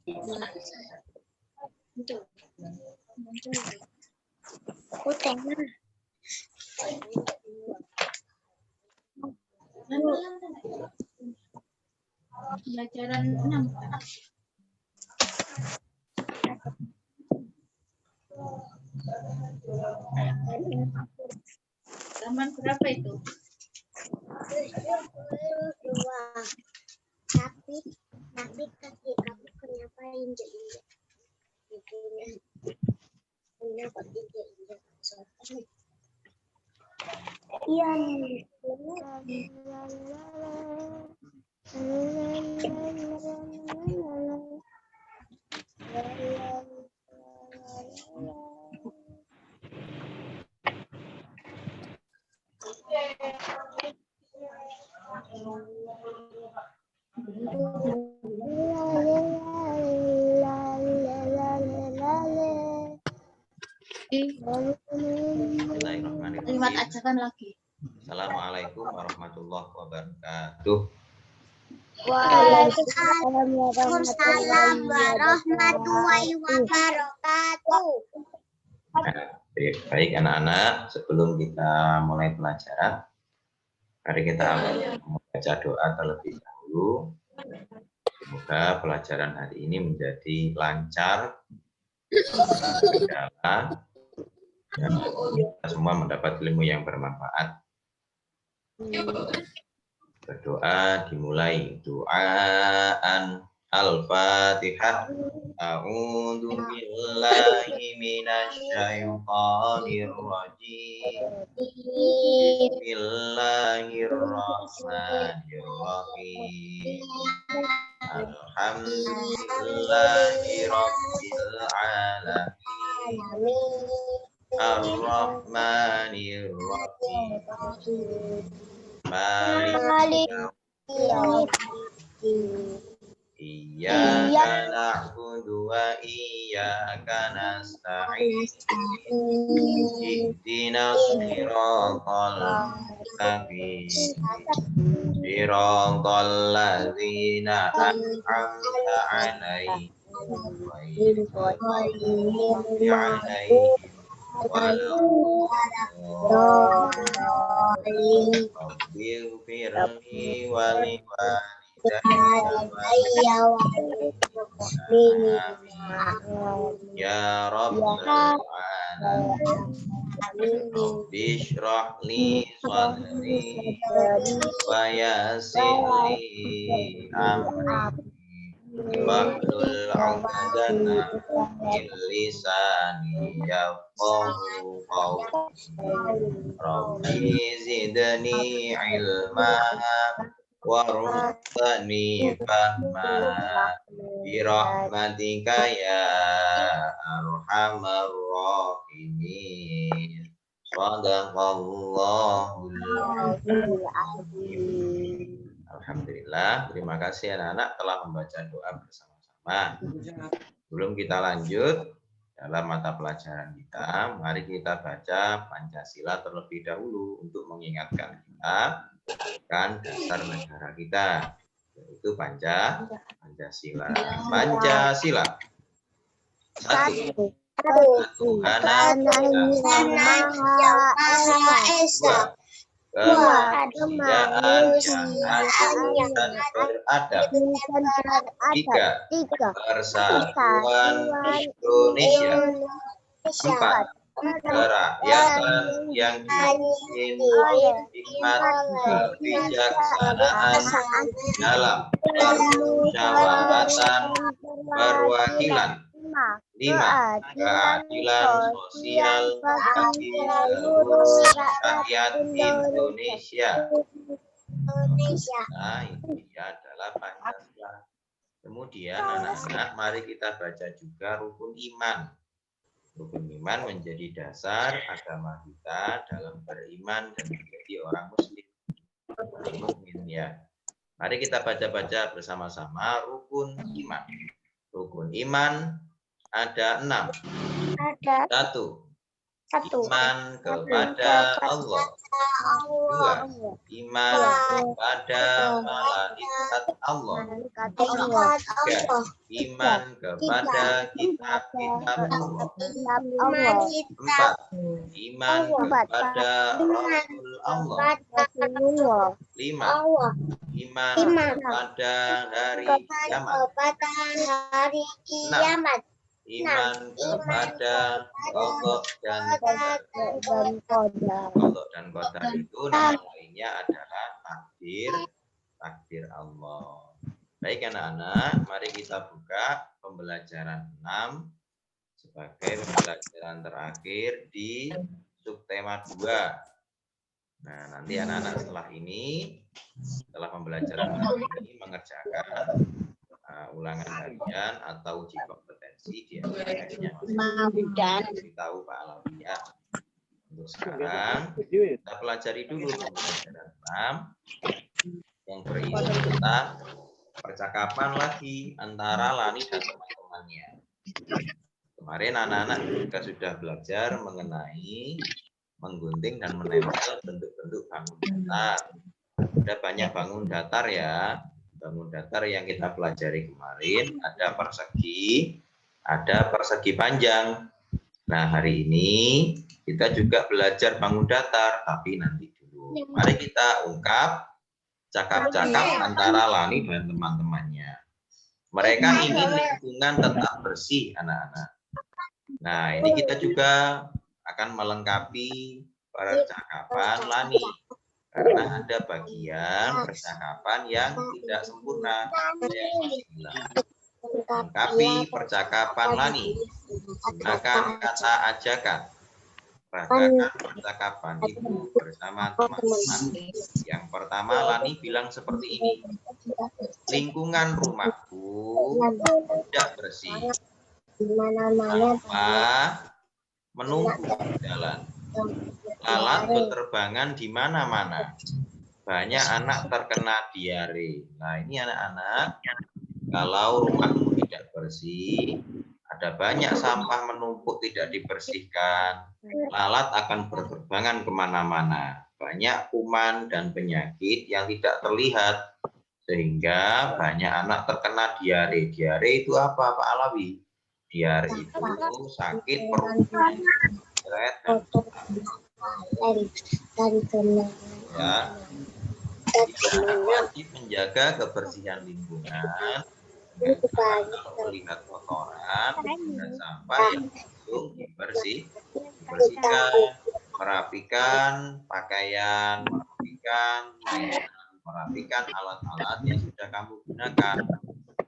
Pelajaran 6. Halaman berapa itu? 72. Tapi kamu kenapa injek-injek? Kenapa injek-injek? Iya. Lewat ajakan lagi. Assalamualaikum warahmatullahi wabarakatuh. Waalaikumsalam warahmatullahi wabarakatuh. Baik anak-anak, sebelum kita mulai pelajaran, mari kita membaca doa terlebih dahulu. Semoga pelajaran hari ini menjadi lancar, berjalan, dan kita semua mendapat ilmu yang bermanfaat. Berdoa dimulai. Doaan Al-Fatihah. A'udzu billahi minasyaitonir rajim. Bismillahirrahmanirrahim. Alhamdulillahirabbil alamin. Ar-Rahmanir Rahim. Maliki yaumiddin. Iyyaka na'budu wa iyyaka nasta'in. Ihdinas siratal mustaqim. Siratal ladzina an'amta 'alaihim ghairil maghdubi 'alaihim Waghfirli wa liwalidayya ya rabbal alamin. Bishrah li sadri wa yassir li amri wahlul 'uqdatam min lisani yafqahu qawli. Rabbi zidni ilma warzuqni fahma bi rahmatika ya arhamar rahimin. Shadaqallahul azim. Alhamdulillah, terima kasih anak-anak telah membaca doa bersama-sama. Sebelum kita lanjut dalam mata pelajaran kita, mari kita baca Pancasila terlebih dahulu untuk mengingatkan kita kan dasar negara kita, yaitu Pancasila. Pancasila. Satu. Tuhan Yang Maha Esa. Kemanusiaan yang adil dan beradab. 3. Persatuan Indonesia. 4. Kerakyatan yang dipimpin hikmat kebijaksanaan dalam musyawaratan perwakilan. 5. Keadilan sosial bagi seluruh rakyat Indonesia. Nah, ini adalah Pancasila. Kemudian anak-anak, mari kita baca juga rukun iman. Rukun iman menjadi dasar agama kita dalam beriman dan menjadi orang muslim. Mukmin ya. Mari kita baca-baca bersama-sama rukun iman. Rukun iman ada 6. 1. Satu. Iman kepada Allah. Dua, iman kepada malaikat Allah. Tiga, iman kepada kitab-kitab Allah. Empat, iman kepada Rasul Allah. Lima, iman kepada hari kiamat. Enam, iman kepada Allah dan qadar. Allah dan qadar itu nama lainnya adalah takdir Allah. Baik anak-anak, mari kita buka pembelajaran 6 sebagai pembelajaran terakhir di subtema 2. Nah, nanti anak-anak setelah pembelajaran ini mengerjakan ulangan harian atau uji kompetensi di MTS-nya masing-masing. Tahu Pak Alawi ya. Untuk sekarang kita pelajari dulu pembelajaran 6 yang berisi tentang percakapan lagi antara Lani dan teman-temannya. Kemarin anak-anak juga sudah belajar mengenai menggunting dan menempel bentuk-bentuk bangun datar. Ada banyak bangun datar ya. Bangun datar yang kita pelajari kemarin ada persegi panjang. Nah, hari ini kita juga belajar bangun datar, tapi nanti dulu. Mari kita ungkap cakap-cakap antara Lani dan teman-temannya. Mereka ingin lingkungan tetap bersih, anak-anak. Nah, ini kita juga akan melengkapi percakapan Lani. Karena ada bagian percakapan yang tidak sempurna. Saya masih bilang. Lengkapi percakapan Lani. Gunakan kata ajakan. Peragakan percakapan itu bersama teman-teman. Yang pertama Lani bilang seperti ini. Lingkungan rumahku tidak bersih. Sampah menumpuk di jalan. Lalat berterbangan di mana-mana. Banyak anak terkena diare. Nah, ini anak-anak, kalau rumahmu tidak bersih, ada banyak sampah menumpuk tidak dibersihkan, lalat akan berterbangan kemana-mana. Banyak kuman dan penyakit yang tidak terlihat, sehingga banyak anak terkena diare. Diare itu apa, Pak Alawi? Diare itu sakit perut. Ya, wajib menjaga kebersihan lingkungan. Kalau melihat kotoran dan sampah yang langsung dibersihkan, merapikan pakaian, merapikan alat-alat yang sudah kamu gunakan,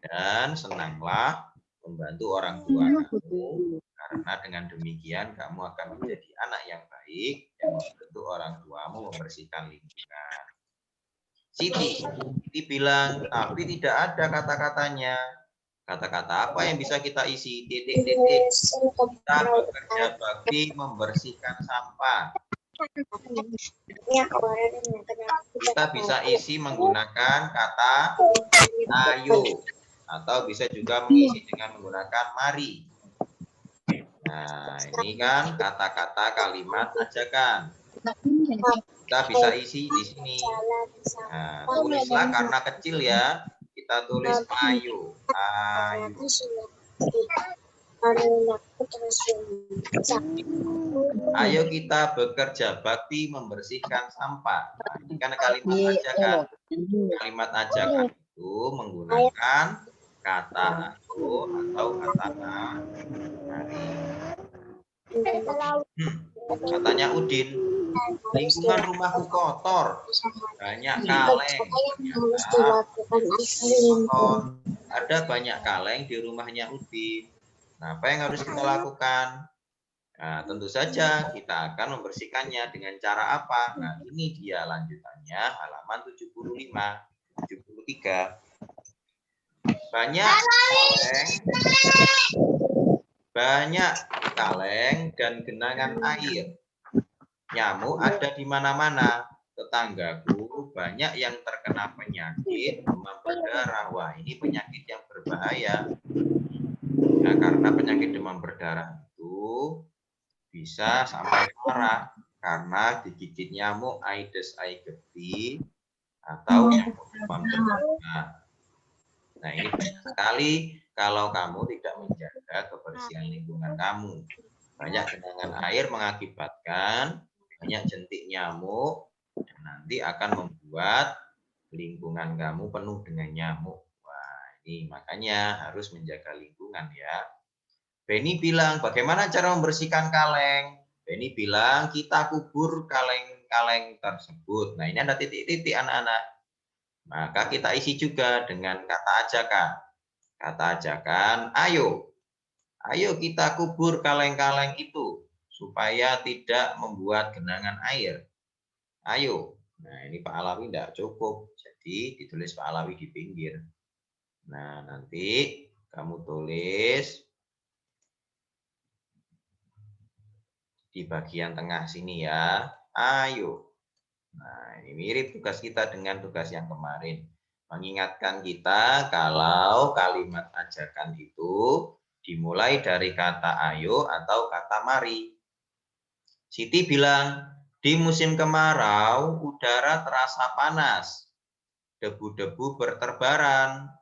dan senanglah membantu orang tua kamu. Karena dengan demikian kamu akan menjadi anak yang baik yang membantu orang tuamu membersihkan lingkungan. Siti bilang, tapi tidak ada kata-katanya. Kata-kata apa yang bisa kita isi? Titik-titik. Kita bekerja bakti membersihkan sampah. Kita bisa isi menggunakan kata ayo. Atau bisa juga mengisi dengan menggunakan mari. Nah, ini kan kata-kata kalimat ajakan. Kita bisa isi di sini. Nah, tulislah karena kecil ya. Kita tulis ayo. Ayo kita bekerja bakti membersihkan sampah. Nah, ini kan kalimat ajakan. Kalimat ajakan itu menggunakan kata aku atau kata mari. Katanya Udin, lingkungan rumahku kotor, banyak kaleng. Kotor. Ada banyak kaleng di rumahnya Udin. Nah, apa yang harus kita lakukan? Nah, tentu saja kita akan membersihkannya dengan cara apa? Nah, ini dia lanjutannya halaman 75, 73. Banyak kaleng dan genangan air. Nyamuk ada di mana-mana. Tetanggaku banyak yang terkena penyakit demam berdarah. Wah, ini penyakit yang berbahaya. Nah, karena penyakit demam berdarah itu bisa sampai parah karena digigit nyamuk Aedes aegypti atau nyamuk demam berdarah. Nah, ini banyak sekali kalau kamu tidak menjaga kebersihan lingkungan kamu. Banyak genangan air mengakibatkan banyak jentik nyamuk dan nanti akan membuat lingkungan kamu penuh dengan nyamuk. Wah, ini makanya harus menjaga lingkungan ya. Beni bilang, bagaimana cara membersihkan kaleng? Beni bilang, kita kubur kaleng-kaleng tersebut. Nah, ini ada titik-titik anak-anak. Maka kita isi juga dengan kata ajakan. Kata ajakan, ayo. Ayo kita kubur kaleng-kaleng itu supaya tidak membuat genangan air. Ayo. Nah, ini Pak Alawi tidak cukup. Jadi ditulis Pak Alawi di pinggir. Nah, nanti kamu tulis di bagian tengah sini ya. Ayo. Nah, ini mirip tugas kita dengan tugas yang kemarin. Mengingatkan kita kalau kalimat ajakan itu dimulai dari kata ayo atau kata mari. Siti bilang, di musim kemarau udara terasa panas. Debu-debu berterbaran.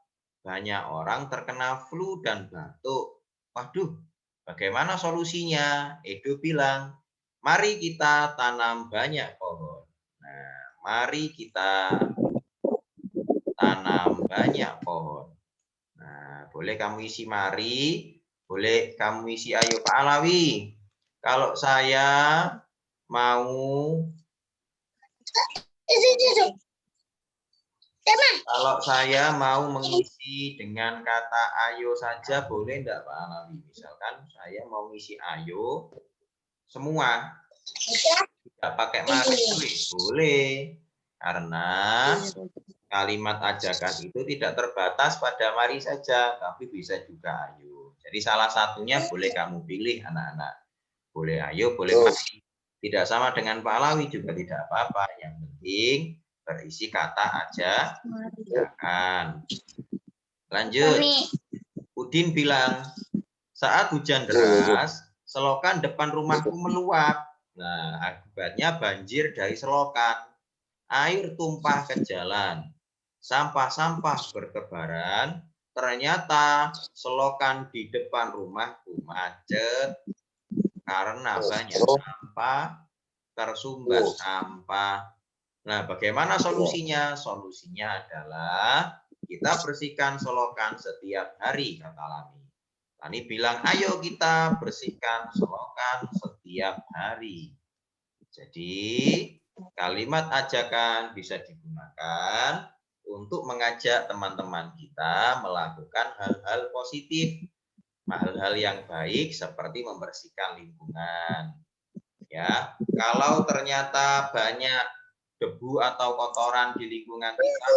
Banyak orang terkena flu dan batuk. Waduh, bagaimana solusinya? Edo bilang, mari kita tanam banyak pohon. Nah, mari kita tanam banyak pohon. Nah, boleh kamu isi mari, boleh kamu isi ayo Pak Alawi. Kalau saya mau mengisi dengan kata ayo saja boleh enggak Pak Alawi? Misalkan saya mau ngisi ayo semua. Tidak pakai mari boleh. Karena kalimat ajakan itu tidak terbatas pada mari saja, tapi bisa juga ayo. Jadi salah satunya boleh kamu pilih anak-anak. Boleh ayo, boleh mari. Tidak sama dengan Pak Alawi juga tidak apa-apa. Yang penting berisi kata ajakan. Lanjut. Udin bilang, saat hujan deras, selokan depan rumahku meluap. Nah, akibatnya banjir dari selokan. Air tumpah ke jalan. Sampah-sampah bertebaran. Ternyata selokan di depan rumahku macet karena banyak sampah, tersumbat sampah. Nah, bagaimana solusinya? Solusinya adalah kita bersihkan selokan setiap hari, kata Lani. Lani bilang, ayo kita bersihkan selokan setiap hari. Jadi, kalimat ajakan bisa digunakan untuk mengajak teman-teman kita melakukan hal-hal positif, hal-hal yang baik seperti membersihkan lingkungan. Ya, kalau ternyata banyak debu atau kotoran di lingkungan kita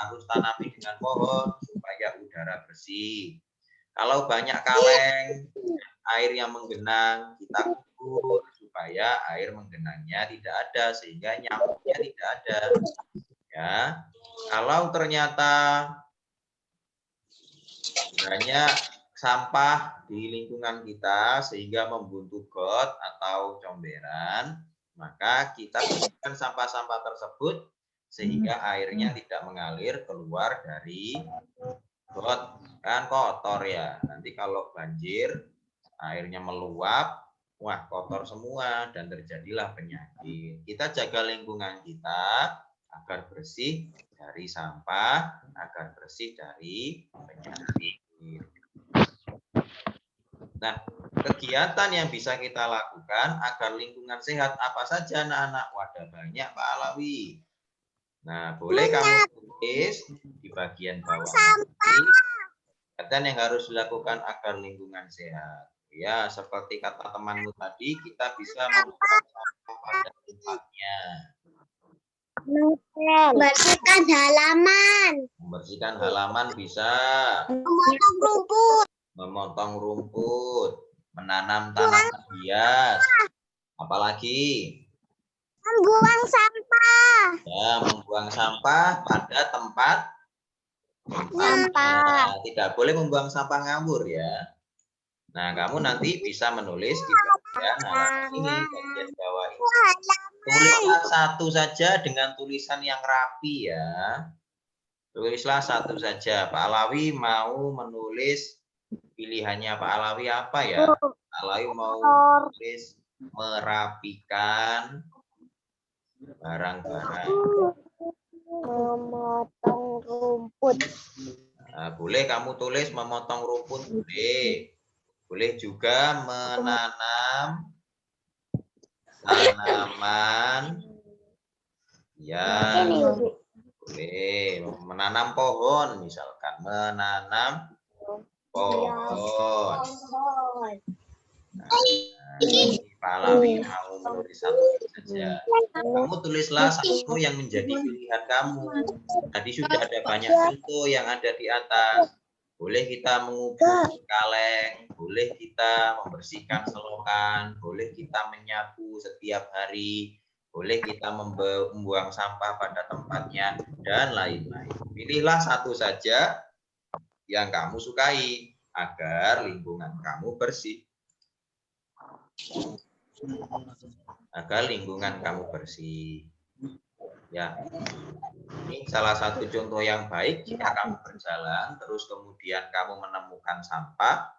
harus tanami dengan pohon supaya udara bersih. Kalau banyak kaleng, air yang menggenang, kita kubur supaya air menggenangnya tidak ada sehingga nyamuknya tidak ada. Ya, kalau ternyata banyak sampah di lingkungan kita sehingga membuntu got atau comberan, maka kita bersihkan sampah-sampah tersebut sehingga airnya tidak mengalir keluar dari got, kan kotor ya. Nanti kalau banjir airnya meluap, wah kotor semua dan terjadilah penyakit. Kita jaga lingkungan kita agar bersih dari sampah, agar bersih dari penyakit. Nah, kegiatan yang bisa kita lakukan agar lingkungan sehat apa saja anak-anak? Wadah banyak Pak Alawi. Nah, boleh kamu tulis di bagian bawah nanti kegiatan yang harus dilakukan agar lingkungan sehat. Ya, seperti kata temanmu tadi, kita bisa membuang sampah pada tempatnya. Membersihkan halaman. Membersihkan halaman bisa. Memotong rumput. Memotong rumput. Menanam tanaman hias. Apalagi? Membuang sampah. Ya, membuang sampah pada tempat Sampah. Tidak boleh membuang sampah ngawur ya. Nah, kamu nanti bisa menulis di Ya, nah, ini bagian bawah ini. Tulislah satu saja dengan tulisan yang rapi ya. Tulislah satu saja. Pak Alawi mau menulis pilihannya Pak Alawi apa ya? Pak Alawi mau menulis merapikan barang-barang. Memotong rumput. Nah, boleh kamu tulis memotong rumput, boleh. Boleh juga menanam tanaman. Ya, boleh. Menanam pohon misalkan. Menanam pohon. Nah, ini Pak Alawi mau menulis satu saja. Kamu tulislah satu yang menjadi pilihan kamu. Tadi sudah ada banyak contoh yang ada di atas. Boleh kita mengubur kaleng, boleh kita membersihkan selokan, boleh kita menyapu setiap hari, boleh kita membuang sampah pada tempatnya, dan lain-lain. Pilihlah satu saja yang kamu sukai agar lingkungan kamu bersih. Agar lingkungan kamu bersih. Ya, ini salah satu contoh yang baik jika kamu berjalan, terus kemudian kamu menemukan sampah.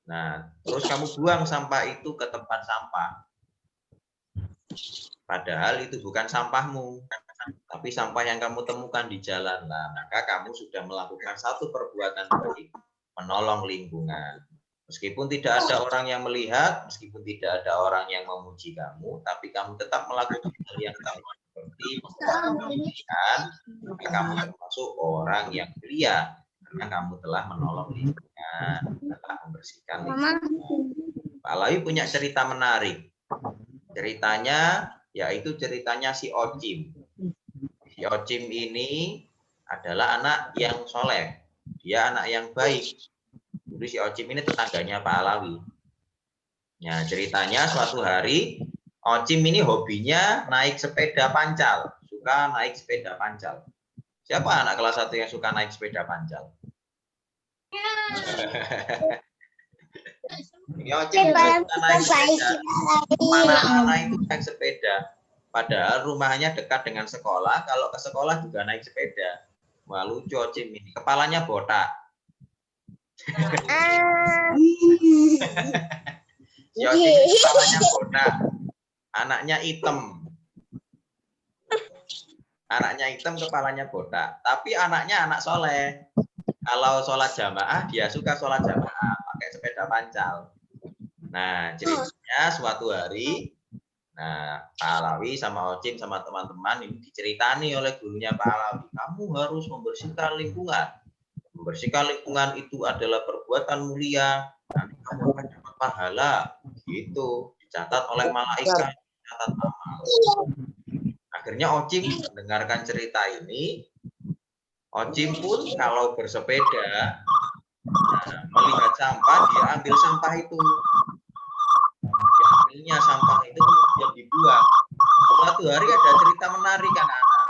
Nah, terus kamu buang sampah itu ke tempat sampah. Padahal itu bukan sampahmu, tapi sampah yang kamu temukan di jalan. Nah, maka kamu sudah melakukan satu perbuatan baik, menolong lingkungan. Meskipun tidak ada orang yang melihat, meskipun tidak ada orang yang memuji kamu, tapi kamu tetap melakukan hal yang baik. Seperti membersihkan, maka kamu termasuk orang yang mulia karena kamu telah menolong lingkungan, telah membersihkan lingkungan. Pak Alawi punya cerita menarik. Ceritanya yaitu ceritanya si Ocim. Si Ocim ini adalah anak yang soleh, dia anak yang baik. Jadi si Ocim ini tetangganya Pak Alawi. Nah, ceritanya suatu hari Ocim ini hobinya naik sepeda pancal, suka naik sepeda pancal. Siapa anak kelas 1 yang suka naik sepeda pancal? Ini Ocim suka naik sepeda. Mana-mana itu naik sepeda. Padahal rumahnya dekat dengan sekolah, kalau ke sekolah juga naik sepeda. Wah, lucu Ocim ini. Kepalanya botak. Si Ocim ini kepalanya botak. Anaknya hitam. Anaknya hitam, kepalanya botak. Tapi anaknya anak soleh. Kalau sholat jamaah, dia suka sholat jamaah pakai sepeda pancal. Nah, ceritanya suatu hari, nah Pak Alawi sama Ocim sama teman-teman ini diceritani oleh gurunya Pak Alawi. Kamu harus membersihkan lingkungan. Membersihkan lingkungan itu adalah perbuatan mulia. Nanti kamu akan dapat pahala. Gitu. Dicatat oleh malaikat. Catat amal. Akhirnya Ocim mendengarkan cerita ini. Ocim pun kalau bersepeda melihat sampah, dia ambil sampah itu. Diambilnya sampah itu kemudian dibuang. Suatu hari ada cerita menarik anak-anak.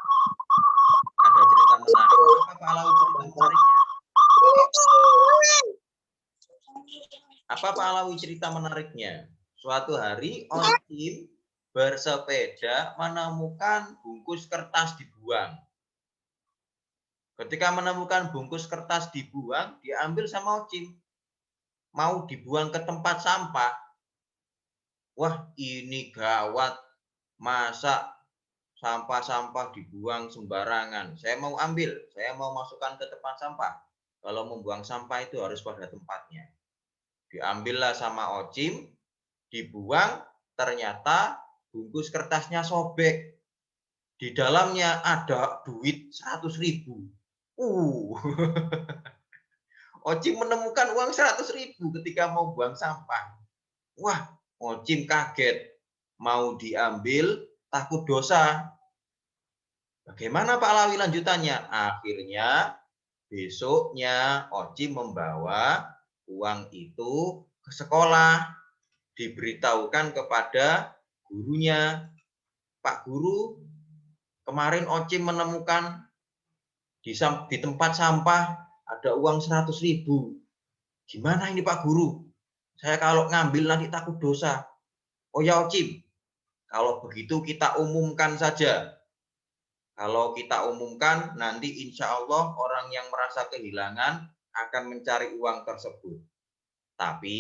Ada cerita menarik. Apa Pak Alawi cerita menariknya? Apa Pak Alawi cerita menariknya? Suatu hari Ocim bersepeda menemukan bungkus kertas dibuang. Ketika menemukan bungkus kertas dibuang, diambil sama Ocim. Mau dibuang ke tempat sampah. Wah, ini gawat. Masa sampah-sampah dibuang sembarangan? Saya mau ambil, saya mau masukkan ke tempat sampah. Kalau membuang sampah itu harus pada tempatnya. Diambillah sama Ocim, dibuang, ternyata bungkus kertasnya sobek. Di dalamnya ada duit 100.000. Ocim menemukan uang 100.000 ketika mau buang sampah. Wah, Ocim kaget. Mau diambil, takut dosa. Bagaimana Pak Alawi lanjutannya? Akhirnya besoknya Ocim membawa uang itu ke sekolah. Diberitahukan kepada gurunya. Pak Guru, kemarin Ocim menemukan di tempat sampah ada uang 100.000. Gimana ini Pak Guru? Saya kalau ngambil nanti takut dosa. Oh ya Ocim, kalau begitu kita umumkan saja. Kalau kita umumkan, nanti insya Allah orang yang merasa kehilangan akan mencari uang tersebut. Tapi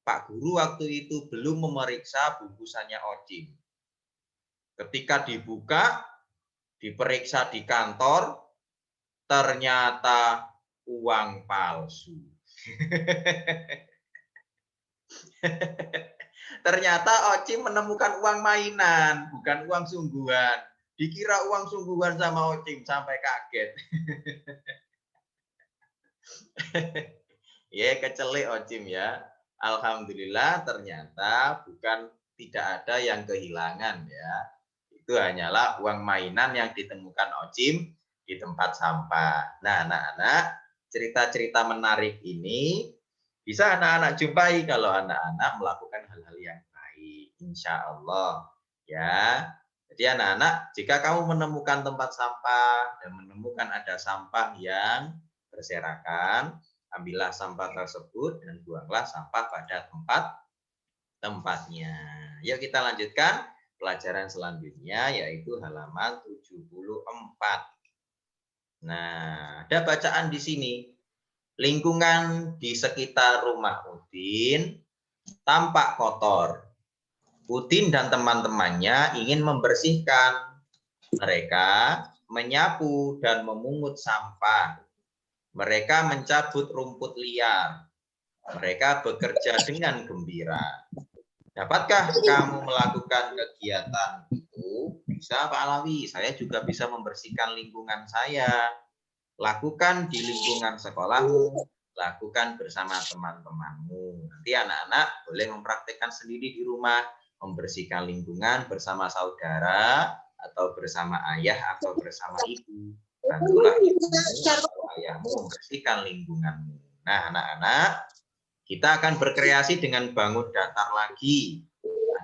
Pak Guru waktu itu belum memeriksa bungkusannya Ocim. Ketika dibuka, diperiksa di kantor, ternyata uang palsu. Ternyata Ocim menemukan uang mainan, bukan uang sungguhan. Dikira uang sungguhan sama Ocim sampai kaget. Ya, kecelek Ocim ya. Alhamdulillah ternyata bukan tidak ada yang kehilangan ya. Itu hanyalah uang mainan yang ditemukan Ocim di tempat sampah. Nah, anak-anak, cerita-cerita menarik ini bisa anak-anak jumpai kalau anak-anak melakukan hal-hal yang baik. Insya Allah ya. Jadi anak-anak, jika kamu menemukan tempat sampah dan menemukan ada sampah yang berserakan, ambillah sampah tersebut dan buanglah sampah pada tempatnya. Yuk kita lanjutkan pelajaran selanjutnya yaitu halaman 74. Nah, ada bacaan di sini. Lingkungan di sekitar rumah Udin tampak kotor. Udin dan teman-temannya ingin membersihkan. Mereka menyapu dan memungut sampah. Mereka mencabut rumput liar. Mereka bekerja dengan gembira. Dapatkah kamu melakukan kegiatan itu? Bisa Pak Alawi, saya juga bisa membersihkan lingkungan saya. Lakukan di lingkungan sekolahmu, lakukan bersama teman-temanmu. Nanti anak-anak boleh mempraktikkan sendiri di rumah, membersihkan lingkungan bersama saudara, atau bersama ayah, atau bersama ibu. Bantulah ibumu atau ayahmu membersihkan lingkunganmu. Nah, anak-anak, kita akan berkreasi dengan bangun datar lagi.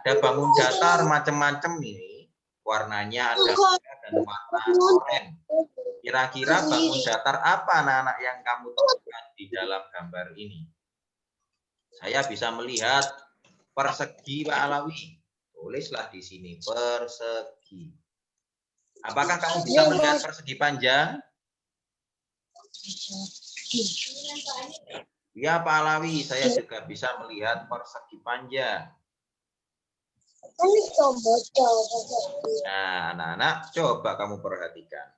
Ada bangun datar macam-macam ini. Warnanya ada merah dan warna oranye. Kira-kira bangun datar apa anak-anak yang kamu temukan di dalam gambar ini? Saya bisa melihat persegi Pak Alawi. Tulislah di sini persegi. Apakah kamu bisa melihat persegi panjang? Ya Pak Alawi, saya juga bisa melihat persegi panjang. Nah, anak-anak, coba kamu perhatikan.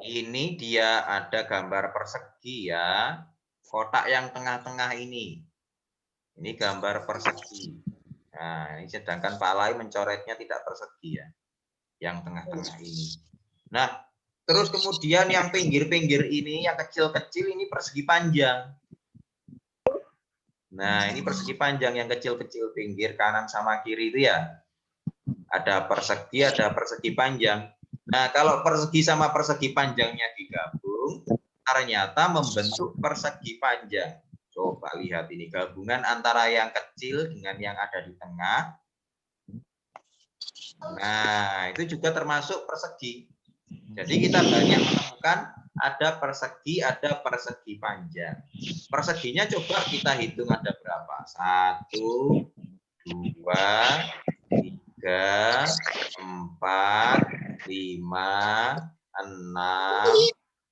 Ini dia ada gambar persegi ya. Kotak yang tengah-tengah ini. Ini gambar persegi. Nah, ini sedangkan Pak Alawi mencoretnya tidak persegi ya. Yang tengah-tengah ini. Nah, terus kemudian yang pinggir-pinggir ini, yang kecil-kecil ini persegi panjang. Nah, ini persegi panjang yang kecil-kecil pinggir kanan sama kiri itu ya. Ada persegi panjang. Nah, kalau persegi sama persegi panjangnya digabung, ternyata membentuk persegi panjang. Coba lihat ini gabungan antara yang kecil dengan yang ada di tengah. Nah, itu juga termasuk persegi. Jadi kita banyak menemukan ada persegi panjang. Perseginya coba kita hitung ada berapa? 1, 2, 3, 4, 5, 6,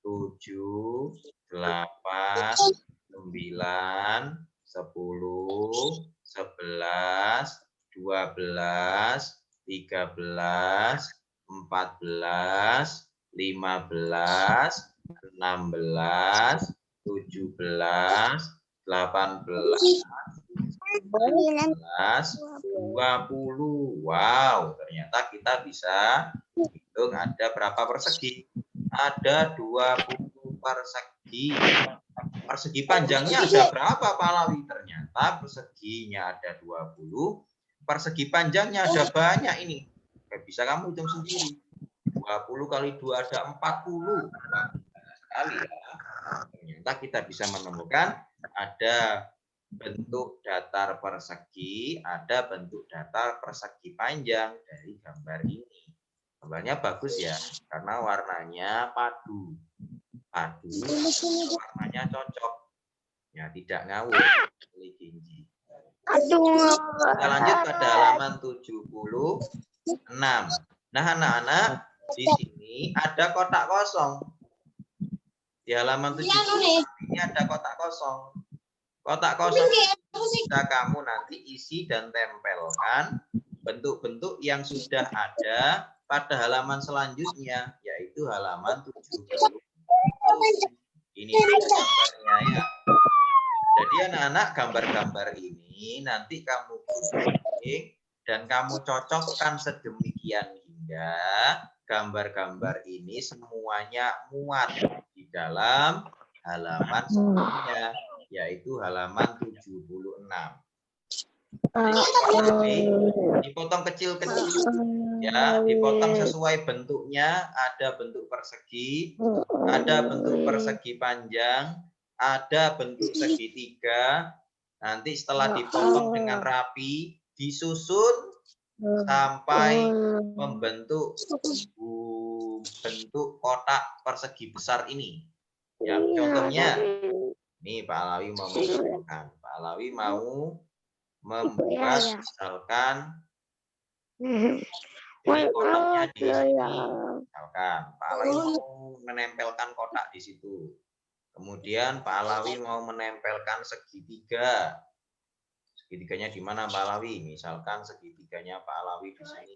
7, 8, 9, 10, 11, 12, 13, 14, 15, 16, 17, 18, 20. Wow, ternyata kita bisa hitung ada berapa persegi? Ada 20 persegi. Persegi panjangnya ada berapa Pak Alawi? Ternyata perseginya ada 20. Persegi panjangnya ada banyak ini. Bisa kamu hitung sendiri. 20 kali 2 ada 40. Sekali ya. Ternyata kita bisa menemukan ada bentuk datar persegi, ada bentuk datar persegi panjang dari gambar ini. Gambarnya bagus ya, karena warnanya padu. Warnanya cocok. Ya, tidak ngawur. Aduh. Kita lanjut pada halaman 76. Nah, anak-anak, di sini ada kotak kosong. Di halaman 76 ini ada kotak kosong. Kotak kosong bisa kamu nanti isi dan tempelkan bentuk-bentuk yang sudah ada pada halaman selanjutnya, yaitu halaman 70. Ini gambarnya ya. Jadi anak-anak, gambar-gambar ini nanti kamu gunting dan kamu cocokkan sedemikian hingga gambar-gambar ini semuanya muat di dalam halaman sebelumnya, yaitu halaman 76. Dipotong kecil-kecil ya, dipotong sesuai bentuknya. Ada bentuk persegi, ada bentuk persegi panjang, ada bentuk segitiga. Nanti setelah dipotong dengan rapi, disusun sampai membentuk bentuk kotak persegi besar ini. Ya, contohnya ini Pak Alawi mau menunjukkan. Pak Alawi mau membuat misalkan ini kotaknya di sini. Misalkan Pak Alawi mau menempelkan kotak di situ. Kemudian Pak Alawi mau menempelkan segitiga. Segitiganya di mana Pak Alawi? Misalkan segitiganya Pak Alawi di sini.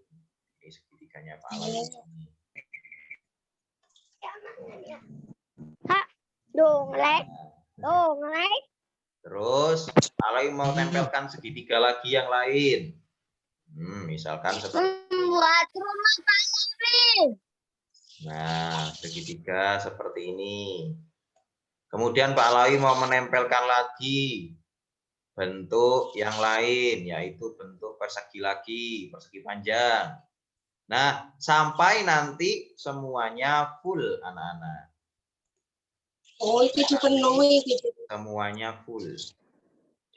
Ini segitiganya Pak Alawi di sini. Terus Pak Alawi mau tempelkan segitiga lagi yang lain. Misalkan seperti Buat rumah Pak Alawi. nah, segitiga seperti ini. Kemudian Pak Alawi mau menempelkan lagi bentuk yang lain, yaitu bentuk persegi lagi, persegi panjang. Nah, sampai nanti semuanya full, anak-anak. Oh, itu dipenuhi gitu. Semuanya full.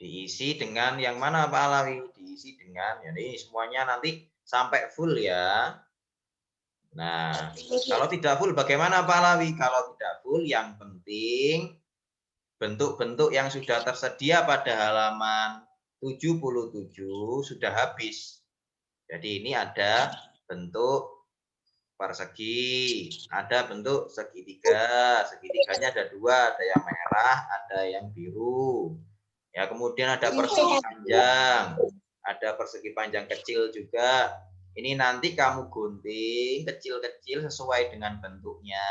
Diisi dengan yang mana Pak Alawi? Diisi dengan, jadi semuanya nanti sampai full ya. Nah, kalau tidak full bagaimana Pak Alawi? Kalau tidak full, yang penting bentuk-bentuk yang sudah tersedia pada halaman 77 sudah habis. Jadi ini ada bentuk persegi, ada bentuk segitiga. Segitiganya ada dua, ada yang merah, ada yang biru. Ya, kemudian ada persegi panjang, ada persegi panjang kecil juga. Ini nanti kamu gunting kecil-kecil sesuai dengan bentuknya.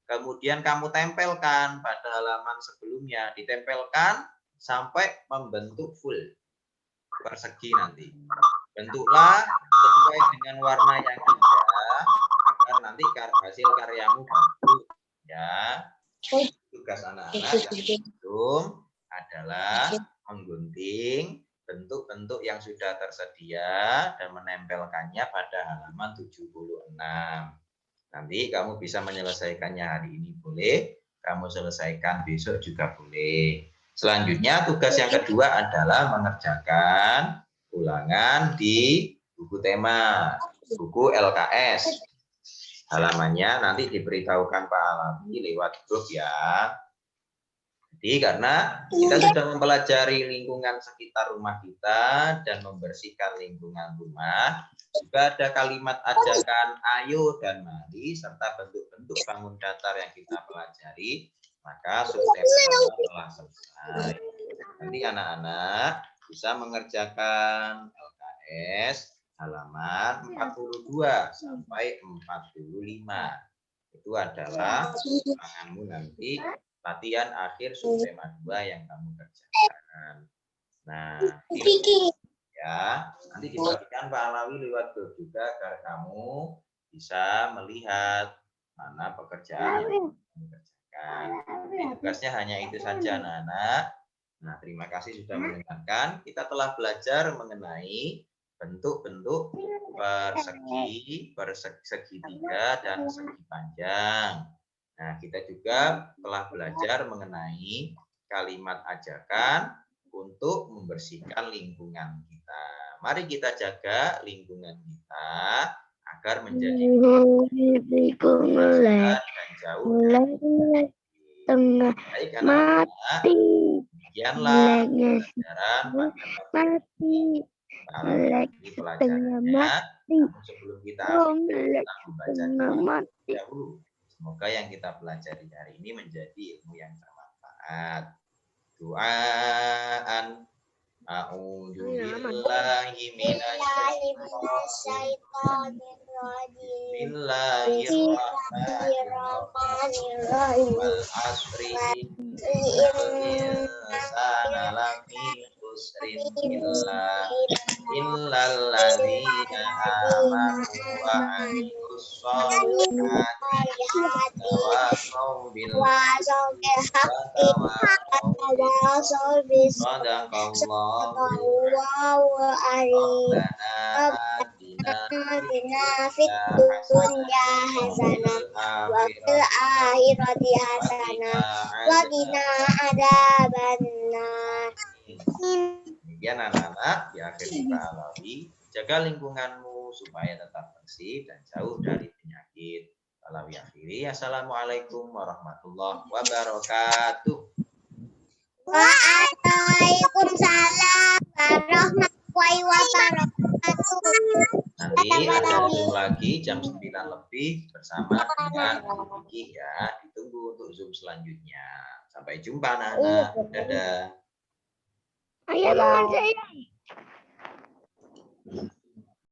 Kemudian kamu tempelkan pada halaman sebelumnya, ditempelkan sampai membentuk full persegi nanti. Bentuklah sesuai dengan warna yang ada agar nanti hasil karyamu bagus ya. Tugas anak-anak yang belum adalah menggunting bentuk-bentuk yang sudah tersedia dan menempelkannya pada halaman 76. Nanti kamu bisa menyelesaikannya hari ini boleh, kamu selesaikan besok juga boleh. Selanjutnya tugas yang kedua adalah mengerjakan ulangan di buku tema, buku LKS. Halamannya nanti diberitahukan Pak Alawi lewat grup ya. Jadi karena kita sudah mempelajari lingkungan sekitar rumah kita dan membersihkan lingkungan rumah, juga ada kalimat ajakan ayo dan mari serta bentuk-bentuk bangun datar yang kita pelajari, maka subtema telah selesai. Nanti anak-anak bisa mengerjakan LKS halaman 42 sampai 45. Itu adalah ulanganmu nanti latihan akhir subtema 2 yang kamu kerjakan. Nah, ini ya, nanti dibagikan Pak Alawi lewat grup juga agar kamu bisa melihat mana pekerjaan yang kamu kerjakan. Jadi tugasnya hanya itu saja anak-anak. Nah, terima kasih sudah mendengarkan. Kita telah belajar mengenai bentuk-bentuk persegi, segitiga, dan segi panjang. Nah, kita juga telah belajar mengenai kalimat ajakan untuk membersihkan lingkungan kita. Mari kita jaga lingkungan kita agar menjadi dan jauh dari setengah Baik anak-anak, mati. demikianlah Meleknya pelajaran pada mati. Melek di setengah pelajarannya. mati. Namun sebelum kita Oh, melek kita membaca setengah doa mati. dahulu. Semoga yang kita pelajari hari ini menjadi ilmu yang bermanfaat. Doaan. A'udzu billahi minasyaitonir Bismillahirrahmanirrahim. Wal asri innal insana lafi khusrin illal ladzina amanu wa 'amilus sholihati tawasaw bil haqqi tawasaw bis Atina fid dunya hasanah wa fil akhirati hasanah wa qina adzabannar. Demikian anak-anak, di akhir kita alami, jaga lingkunganmu supaya tetap bersih dan jauh dari penyakit. Kalau akhiri, assalamualaikum warahmatullahi wabarakatuh. Waalaikumsalam warahmatullahi wabarakatuh. Nanti ada Zoom lagi jam 9 lebih bersama dengan Ibu Vicky ya. Ditunggu untuk Zoom selanjutnya. Sampai jumpa anak-anak. Dadah. Ayah, saya.